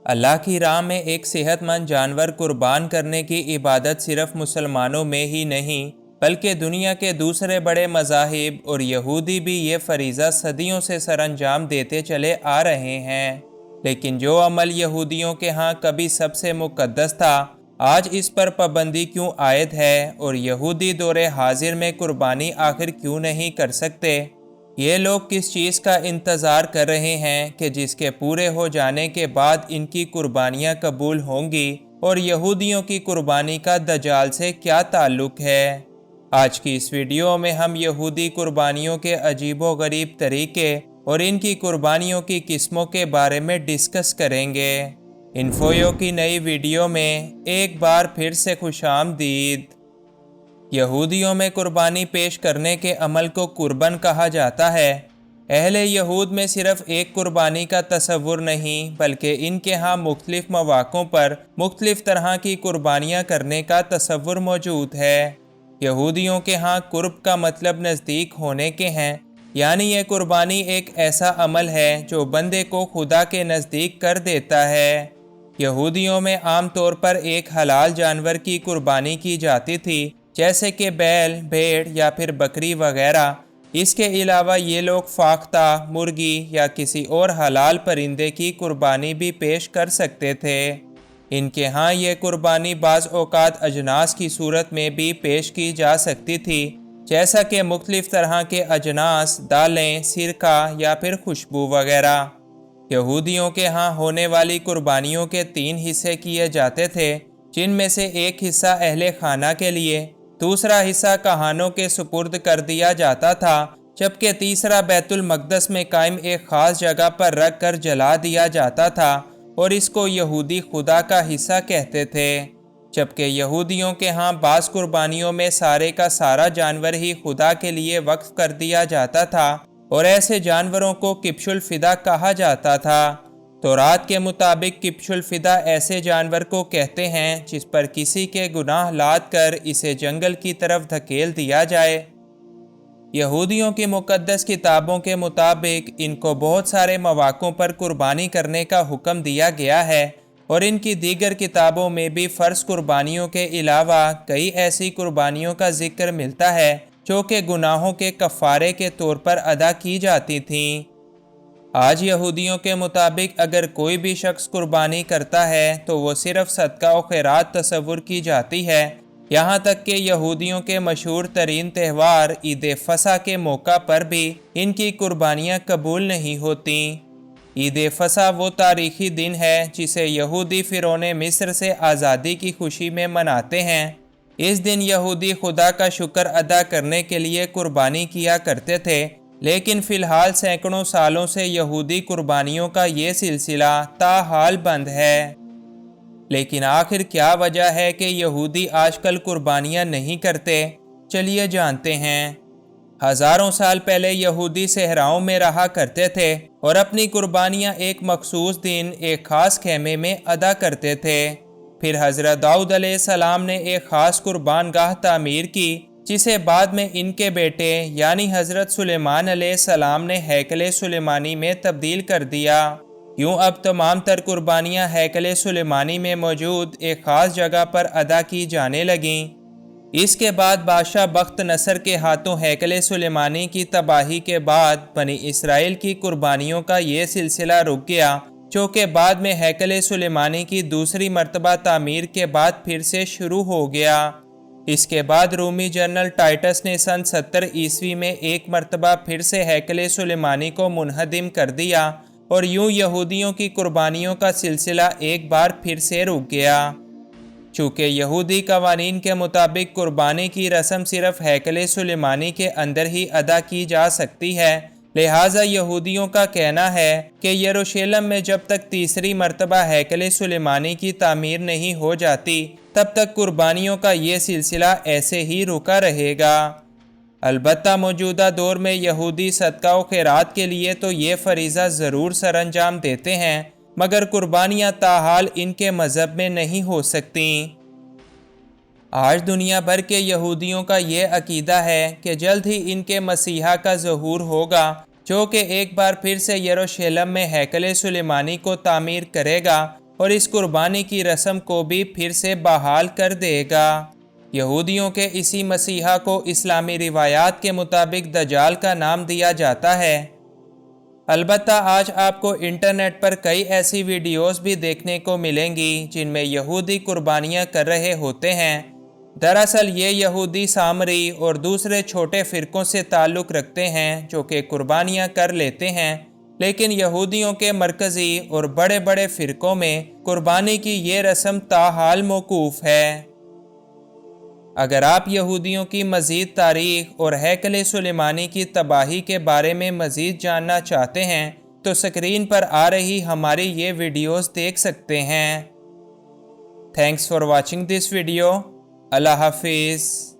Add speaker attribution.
Speaker 1: اللہ کی راہ میں ایک صحت مند جانور قربان کرنے کی عبادت صرف مسلمانوں میں ہی نہیں بلکہ دنیا کے دوسرے بڑے مذاہب اور یہودی بھی یہ فریضہ صدیوں سے سر انجام دیتے چلے آ رہے ہیں۔ لیکن جو عمل یہودیوں کے ہاں کبھی سب سے مقدس تھا، آج اس پر پابندی کیوں عائد ہے، اور یہودی دور حاضر میں قربانی آخر کیوں نہیں کر سکتے؟ یہ لوگ کس چیز کا انتظار کر رہے ہیں کہ جس کے پورے ہو جانے کے بعد ان کی قربانیاں قبول ہوں گی، اور یہودیوں کی قربانی کا دجال سے کیا تعلق ہے؟ آج کی اس ویڈیو میں ہم یہودی قربانیوں کے عجیب و غریب طریقے اور ان کی قربانیوں کی قسموں کے بارے میں ڈسکس کریں گے۔ انفویو کی نئی ویڈیو میں ایک بار پھر سے خوش آمدید۔ یہودیوں میں قربانی پیش کرنے کے عمل کو قربان کہا جاتا ہے۔ اہل یہود میں صرف ایک قربانی کا تصور نہیں بلکہ ان کے ہاں مختلف مواقعوں پر مختلف طرح کی قربانیاں کرنے کا تصور موجود ہے۔ یہودیوں کے ہاں قرب کا مطلب نزدیک ہونے کے ہیں، یعنی یہ قربانی ایک ایسا عمل ہے جو بندے کو خدا کے نزدیک کر دیتا ہے۔ یہودیوں میں عام طور پر ایک حلال جانور کی قربانی کی جاتی تھی، جیسے کہ بیل، بھیڑ یا پھر بکری وغیرہ۔ اس کے علاوہ یہ لوگ فاختہ، مرغی یا کسی اور حلال پرندے کی قربانی بھی پیش کر سکتے تھے۔ ان کے ہاں یہ قربانی بعض اوقات اجناس کی صورت میں بھی پیش کی جا سکتی تھی، جیسا کہ مختلف طرح کے اجناس، دالیں، سرکہ یا پھر خوشبو وغیرہ۔ یہودیوں کے ہاں ہونے والی قربانیوں کے 3 حصے کیے جاتے تھے، جن میں سے ایک حصہ اہل خانہ کے لیے، دوسرا حصہ کہانوں کے سپرد کر دیا جاتا تھا، جبکہ تیسرا بیت المقدس میں قائم ایک خاص جگہ پر رکھ کر جلا دیا جاتا تھا، اور اس کو یہودی خدا کا حصہ کہتے تھے۔ جبکہ یہودیوں کے ہاں بعض قربانیوں میں سارے کا سارا جانور ہی خدا کے لیے وقف کر دیا جاتا تھا، اور ایسے جانوروں کو کبش الفدا کہا جاتا تھا۔ تورات کے مطابق کبش الفدا ایسے جانور کو کہتے ہیں جس پر کسی کے گناہ لاد کر اسے جنگل کی طرف دھکیل دیا جائے۔ یہودیوں کی مقدس کتابوں کے مطابق ان کو بہت سارے مواقعوں پر قربانی کرنے کا حکم دیا گیا ہے، اور ان کی دیگر کتابوں میں بھی فرض قربانیوں کے علاوہ کئی ایسی قربانیوں کا ذکر ملتا ہے جو کہ گناہوں کے کفارے کے طور پر ادا کی جاتی تھیں۔ آج یہودیوں کے مطابق اگر کوئی بھی شخص قربانی کرتا ہے تو وہ صرف صدقہ و خیرات تصور کی جاتی ہے، یہاں تک کہ یہودیوں کے مشہور ترین تہوار عید فصح کے موقع پر بھی ان کی قربانیاں قبول نہیں ہوتیں۔ عید فصح وہ تاریخی دن ہے جسے یہودی فرعون مصر سے آزادی کی خوشی میں مناتے ہیں۔ اس دن یہودی خدا کا شکر ادا کرنے کے لیے قربانی کیا کرتے تھے، لیکن فی الحال سینکڑوں سالوں سے یہودی قربانیوں کا یہ سلسلہ تاحال بند ہے۔ لیکن آخر کیا وجہ ہے کہ یہودی آج کل قربانیاں نہیں کرتے؟ چلیے جانتے ہیں۔ ہزاروں سال پہلے یہودی صحراؤں میں رہا کرتے تھے اور اپنی قربانیاں ایک مخصوص دن ایک خاص خیمے میں ادا کرتے تھے۔ پھر حضرت داؤد علیہ السلام نے ایک خاص قربان گاہ تعمیر کی، جسے بعد میں ان کے بیٹے یعنی حضرت سلیمان علیہ السلام نے ہیکل سلیمانی میں تبدیل کر دیا۔ یوں اب تمام تر قربانیاں ہیکل سلیمانی میں موجود ایک خاص جگہ پر ادا کی جانے لگیں۔ اس کے بعد بادشاہ بخت نصر کے ہاتھوں ہیکل سلیمانی کی تباہی کے بعد بنی اسرائیل کی قربانیوں کا یہ سلسلہ رک گیا، جو کہ بعد میں ہیکل سلیمانی کی دوسری مرتبہ تعمیر کے بعد پھر سے شروع ہو گیا۔ اس کے بعد رومی جنرل ٹائٹس نے سن 70 عیسوی میں ایک مرتبہ پھر سے ہیکل سلیمانی کو منہدم کر دیا، اور یوں یہودیوں کی قربانیوں کا سلسلہ ایک بار پھر سے رک گیا۔ چونکہ یہودی قوانین کے مطابق قربانی کی رسم صرف ہیکل سلیمانی کے اندر ہی ادا کی جا سکتی ہے، لہٰذا یہودیوں کا کہنا ہے کہ یروشلم میں جب تک تیسری مرتبہ ہیکل سلیمانی کی تعمیر نہیں ہو جاتی، تب تک قربانیوں کا یہ سلسلہ ایسے ہی رکا رہے گا۔ البتہ موجودہ دور میں یہودی صدقہ و خیرات کے لیے تو یہ فریضہ ضرور سر انجام دیتے ہیں، مگر قربانیاں تاحال ان کے مذہب میں نہیں ہو سکتیں۔ آج دنیا بھر کے یہودیوں کا یہ عقیدہ ہے کہ جلد ہی ان کے مسیحا کا ظہور ہوگا، جو کہ ایک بار پھر سے یروشلم میں ہیکل سلیمانی کو تعمیر کرے گا اور اس قربانی کی رسم کو بھی پھر سے بحال کر دے گا۔ یہودیوں کے اسی مسیحا کو اسلامی روایات کے مطابق دجال کا نام دیا جاتا ہے۔ البتہ آج آپ کو انٹرنیٹ پر کئی ایسی ویڈیوز بھی دیکھنے کو ملیں گی جن میں یہودی قربانیاں کر رہے ہوتے ہیں۔ دراصل یہ یہودی سامری اور دوسرے چھوٹے فرقوں سے تعلق رکھتے ہیں جو کہ قربانیاں کر لیتے ہیں، لیکن یہودیوں کے مرکزی اور بڑے بڑے فرقوں میں قربانی کی یہ رسم تاحال موقوف ہے۔ اگر آپ یہودیوں کی مزید تاریخ اور ہیکل سلیمانی کی تباہی کے بارے میں مزید جاننا چاہتے ہیں تو سکرین پر آ رہی ہماری یہ ویڈیوز دیکھ سکتے ہیں۔ Thanks for watching this video. اللہ حافظ۔